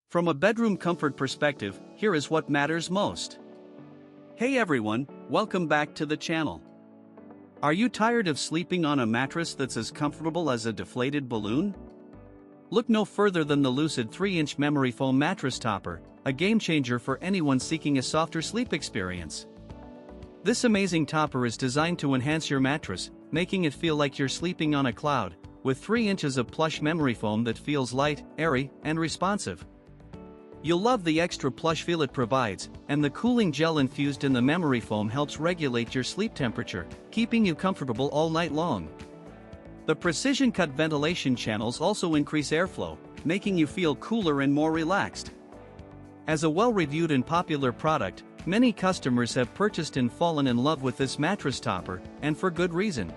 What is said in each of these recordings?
From a bedroom comfort perspective, here is what matters most. Hey everyone, welcome back to the channel. Are you tired of sleeping on a mattress that's as comfortable as a deflated balloon? Look no further than the Lucid 3-inch memory foam mattress topper, a game changer for anyone seeking a softer sleep experience. This amazing topper is designed to enhance your mattress, making it feel like you're sleeping on a cloud, with 3 inches of plush memory foam that feels light, airy, and responsive. You'll love the extra plush feel it provides, and the cooling gel infused in the memory foam helps regulate your sleep temperature, keeping you comfortable all night long. The precision-cut ventilation channels also increase airflow, making you feel cooler and more relaxed. As a well-reviewed and popular product, many customers have purchased and fallen in love with this mattress topper, and for good reason.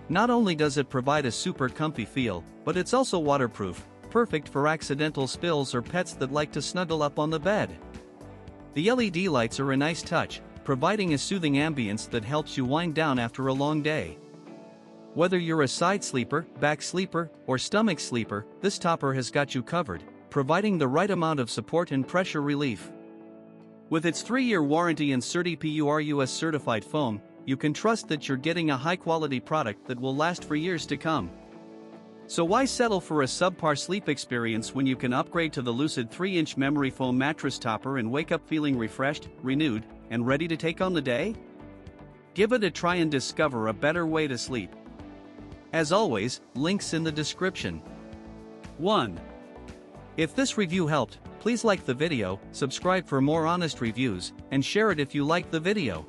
Not only does it provide a super comfy feel, but it's also waterproof, perfect for accidental spills or pets that like to snuggle up on the bed. The LED lights are a nice touch, providing a soothing ambience that helps you wind down after a long day. Whether you're a side sleeper, back sleeper, or stomach sleeper, this topper has got you covered, providing the right amount of support and pressure relief. With its 3-year warranty and CertiPUR US certified foam, you can trust that you're getting a high-quality product that will last for years to come. So why settle for a subpar sleep experience when you can upgrade to the Lucid 3-inch memory foam mattress topper and wake up feeling refreshed, renewed, and ready to take on the day? Give it a try and discover a better way to sleep. As always, links in the description. 1. If this review helped, please like the video, subscribe for more honest reviews, and share it if you liked the video.